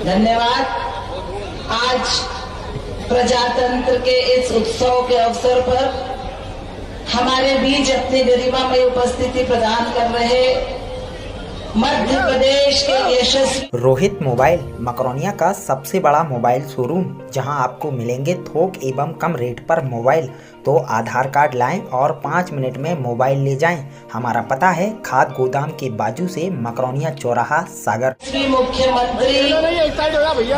धन्यवाद। आज प्रजातंत्र के इस उत्सव के अवसर पर हमारे बीच अपनी गरिमामय उपस्थिति प्रदान कर रहे मध्य प्रदेश के यशस्वी रोहित मोबाइल मकरोनिया का सबसे बड़ा मोबाइल शोरूम, जहां आपको मिलेंगे थोक एवं कम रेट पर मोबाइल। तो आधार कार्ड लाएं और 5 मिनट में मोबाइल ले जाएं। हमारा पता है खाद गोदाम के बाजू से, मकरोनिया चौराहा, सागर। मुख्यमंत्री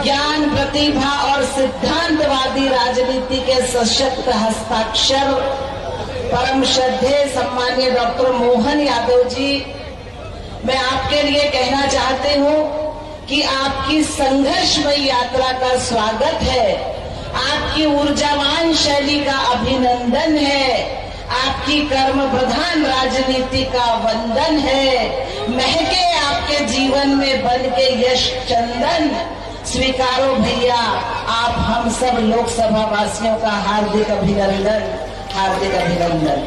ज्ञान, प्रतिभा और सिद्धांतवादी राजनीति के सशक्त हस्ताक्षर परम श्रद्धेय सम्मानीय डॉक्टर मोहन यादव जी, मैं आपके लिए कहना चाहती हूँ कि आपकी संघर्षमयी यात्रा का स्वागत है, आपकी ऊर्जावान शैली का अभिनंदन है, आपकी कर्म प्रधान राजनीति का वंदन है। महके आपके जीवन में बन के यश चंदन, स्वीकारो भैया आप हम सब लोकसभा वासियों का हार्दिक अभिनंदन, हार्दिक अभिनंदन।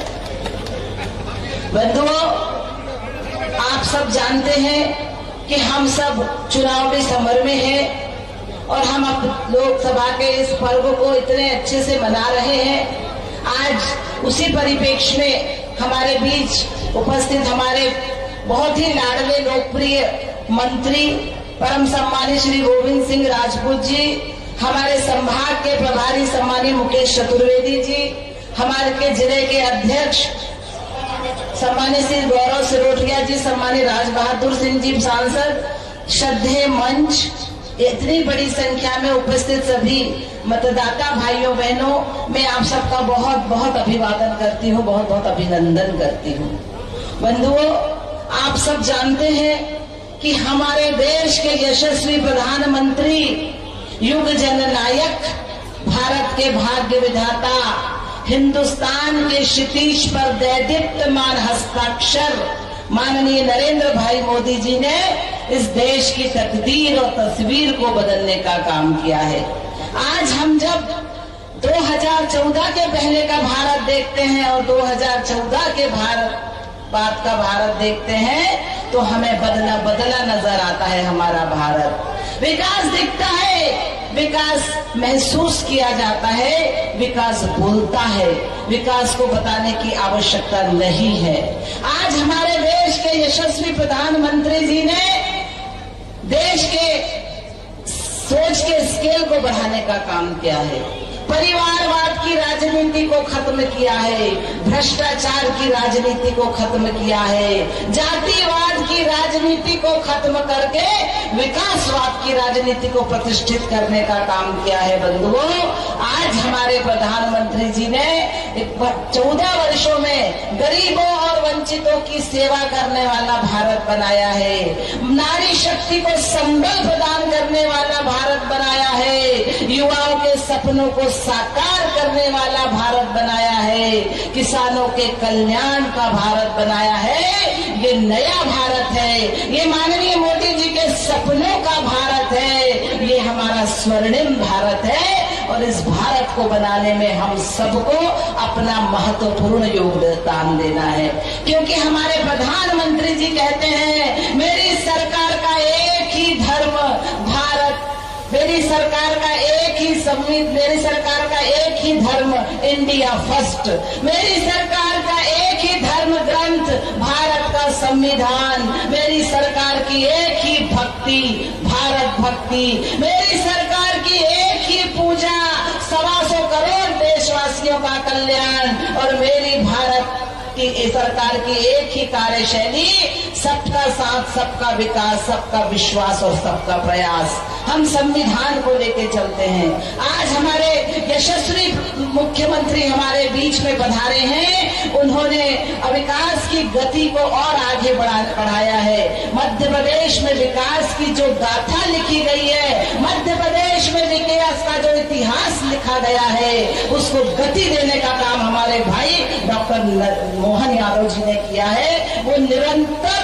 बंधुओं, आप सब जानते हैं कि हम सब चुनावी समर में हैं और हम अब लोकसभा के इस पर्व को इतने अच्छे से मना रहे हैं। आज उसी परिप्रेक्ष्य में हमारे बीच उपस्थित हमारे बहुत ही लाडले लोकप्रिय मंत्री परम सम्मानीय श्री गोविंद सिंह राजपूत जी, हमारे संभाग के प्रभारी सम्मानीय मुकेश चतुर्वेदी जी, हमारे के जिले के अध्यक्ष सम्मानित श्री गौरव सिरोठिया जी, सम्मानित राज बहादुर सिंह जी सांसद, श्रद्धेय मंच, इतनी बड़ी संख्या में उपस्थित सभी मतदाता भाइयों बहनों, मैं आप सबका बहुत बहुत अभिवादन करती हूँ, बहुत बहुत अभिनंदन करती हूँ। बंधुओं, आप सब जानते हैं कि हमारे देश के यशस्वी प्रधानमंत्री, युग जननायक, भारत के भाग्य विधाता, हिंदुस्तान के क्षितिज पर दैदीप्यमान हस्ताक्षर माननीय नरेंद्र भाई मोदी जी ने इस देश की तकदीर और तस्वीर को बदलने का काम किया है। आज हम जब 2014 के पहले का भारत देखते हैं और 2014 के बाद का भारत देखते हैं, तो हमें बदला नजर आता है हमारा भारत। विकास दिखता है, विकास महसूस किया जाता है, विकास बोलता है, विकास को बताने की आवश्यकता नहीं है। आज हमारे देश के यशस्वी प्रधानमंत्री जी ने देश के सोच के स्केल को बढ़ाने का काम किया है, परिवारवाद की राजनीति को खत्म किया है, भ्रष्टाचार की राजनीति को खत्म किया है, जातिवाद की राजनीति को खत्म करके विकासवाद की राजनीति को प्रतिष्ठित करने का काम किया है। बंधुओं, आज हमारे प्रधानमंत्री जी ने 14 वर्षों में गरीबों और वंचितों की सेवा करने वाला भारत बनाया है, नारी शक्ति को संबल प्रदान करने वाला भारत बनाया है, युवाओं के सपनों को साकार करने वाला भारत बनाया है, किसानों के कल्याण का भारत बनाया है। ये नया भारत है, ये माननीय मोदी जी के सपनों का भारत है, ये हमारा स्वर्णिम भारत है। और इस भारत को बनाने में हम सबको अपना महत्वपूर्ण योगदान देना है, क्योंकि हमारे प्रधानमंत्री जी कहते हैं, मेरी सरकार का एक ही धर्म भारत, मेरी सरकार का एक ही संविधान, मेरी सरकार का एक ही धर्म इंडिया फर्स्ट, मेरी सरकार का एक ही धर्म ग्रंथ भारत का संविधान, मेरी सरकार की एक ही भक्ति भारत भक्ति, मेरी सरकार की एक ही पूजा 125 करोड़ देशवासियों का कल्याण, और मेरी भारत की सरकार की एक ही कार्यशैली, सबका साथ, सबका विकास, सबका विश्वास और सबका प्रयास। हम संविधान को लेके चलते हैं। आज हमारे यशस्वी मुख्यमंत्री हमारे बीच में पधारे हैं, उन्होंने विकास की गति को और आगे बढ़ाया है। मध्य प्रदेश में विकास की जो गाथा लिखी गई है, मध्य प्रदेश में विकास का जो इतिहास लिखा गया है उसको गति देने का काम हमारे भाई डॉक्टर मोहन यादव जी ने किया है। वो निरंतर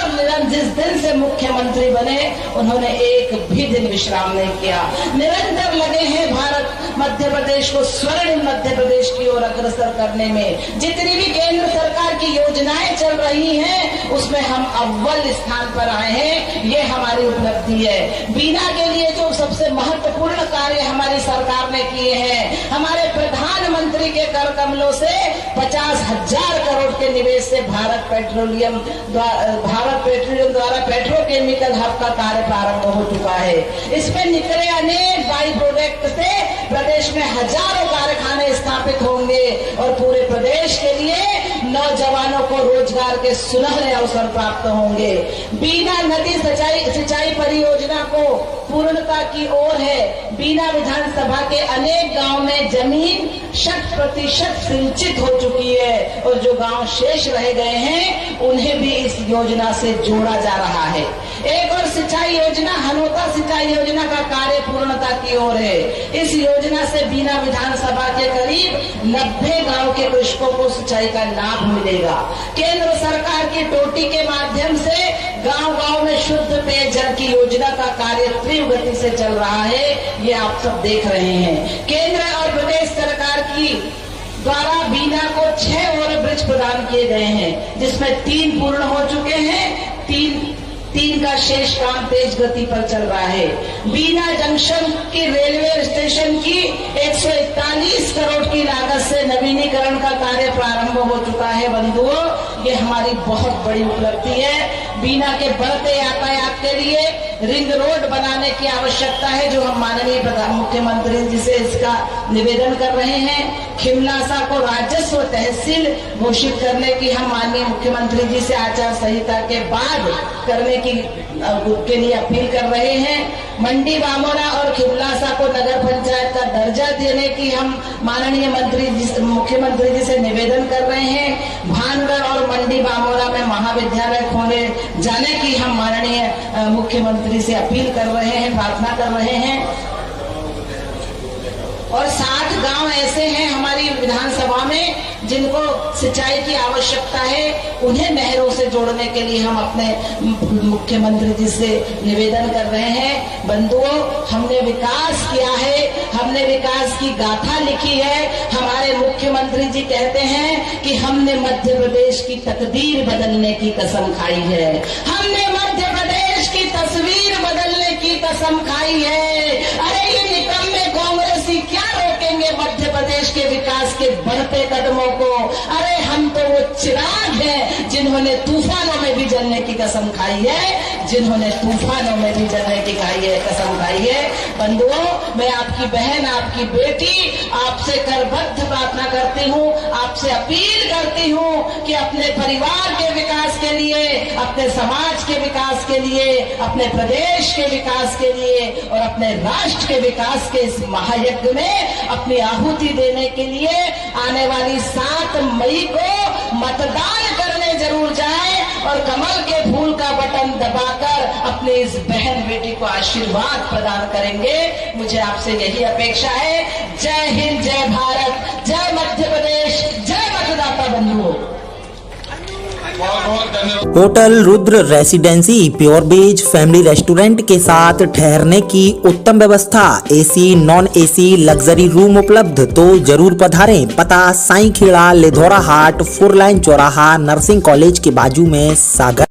जिस दिन से मुख्यमंत्री बने उन्होंने एक भी दिन विश्राम नहीं किया, निरंतर लगे हैं भारत मध्य प्रदेश को स्वर्णिम मध्य प्रदेश की ओर अग्रसर करने में। जितनी भी केंद्र सरकार की योजनाएं चल रही हैं उसमें हम अव्वल स्थान पर आए हैं, ये हमारी उपलब्धि है। बीना के लिए जो सबसे महत्वपूर्ण कार्य हमारी सरकार ने किए हैं, हमारे प्रधानमंत्री के कर कमलों से 50,000 करोड़ के निवेश से भारत पेट्रोलियम द्वारा पेट्रोकेमिकल हब का कार्य प्रारंभ हो चुका है। इसमें निकले अनेक बाई प्रोडक्ट से प्रदेश में हजारों कारखाने स्थापित होंगे और पूरे प्रदेश के लिए नौजवानों को रोजगार के सुनहरे अवसर प्राप्त होंगे। बीना नदी सिंचाई परियोजना को पूर्णता की ओर है। बीना विधानसभा के अनेक गांव में जमीन 100% सिंचित हो चुकी है और जो गांव शेष रह गए हैं उन्हें भी इस योजना से जोड़ा जा रहा है। एक और सिंचाई योजना हनोता सिंचाई योजना का कार्य पूर्णता की ओर है। इस योजना से बीना विधानसभा के करीब 90 गांव के कृषकों को सिंचाई का लाभ मिलेगा। केंद्र सरकार की टोटी के माध्यम से गांव-गांव में शुद्ध पेयजल की योजना का कार्य तीव्र गति से चल रहा है, ये आप सब देख रहे हैं। केंद्र और प्रदेश सरकार की द्वारा बीना को 6 ओवर ब्रिज प्रदान किए गए हैं, जिसमें 3 पूर्ण हो चुके हैं, 3 का शेष काम तेज गति पर चल रहा है। बीना जंक्शन की रेलवे स्टेशन की 141 करोड़ की लागत से नवीनीकरण का कार्य प्रारंभ हो चुका है। बंधुओं, ये हमारी बहुत बड़ी उपलब्धि है। बीना के बढ़ते यातायात के लिए रिंग रोड बनाने की आवश्यकता है, जो हम माननीय मुख्यमंत्री जी से इसका निवेदन कर रहे हैं। खिमलासा को राजस्व तहसील घोषित करने की हम माननीय मुख्यमंत्री जी से आचार संहिता के बाद करने के लिए अपील कर रहे हैं। मंडी बामोरा और खिमलासा को नगर पंचायत का दर्जा देने की हम माननीय मुख्यमंत्री जी से निवेदन कर रहे हैं। भानगढ़ और मंडी बामोरा में महाविद्यालय खोले जाने की हम माननीय मुख्यमंत्री से अपील कर रहे हैं, प्रार्थना कर रहे हैं। और 7 गांव ऐसे हैं हमारी विधानसभा में जिनको सिंचाई की आवश्यकता है, उन्हें नहरों से जोड़ने के लिए हम अपने मुख्यमंत्री जी से निवेदन कर रहे हैं। बंधुओं, हमने विकास किया है, हमने विकास की गाथा लिखी है। हमारे मुख्यमंत्री जी कहते हैं कि हमने मध्य प्रदेश की तकदीर बदलने की कसम खाई है, हमने मध्य प्रदेश की तस्वीर बदलने की कसम खाई है। अरे ये निकम्मे कांग्रेसी क्या रोकेंगे मध्य प्रदेश के विकास के बढ़ते कदमों को? अरे हम तो वो चिराग हैं जिन्होंने तूफानों में भी जलने की कसम खाई है, जिन्होंने तूफानों में भी जलने की कसम खाई है। बंधुओं, मैं आपकी बहन, आपकी बेटी, आपसे करबद्ध प्रार्थना करती हूँ, आपसे अपील करती हूँ कि अपने परिवार के विकास के लिए, अपने समाज के विकास के लिए, अपने प्रदेश के विकास के लिए और अपने राष्ट्र के विकास के इस महायज्ञ में अपनी आहुति देने के लिए आने वाली 7 मई को मतदान करने जरूर जाएं और कमल के फूल का बटन दबाकर अपने इस बहन बेटी को आशीर्वाद प्रदान करेंगे। मुझे आपसे यही अपेक्षा है। जय हिंद, जय भारत, जय मध्य प्रदेश, जय मतदाता बंधुओं। Hotel Rudra residency pure veg family restaurant के साथ ठहरने की उत्तम व्यवस्था, AC non AC luxury room उपलब्ध, तो जरूर पधारें। पता साईं खेड़ा, लिधौरा हाट, 4 लाइन चौराहा, नर्सिंग कॉलेज के बाजू में, सागर।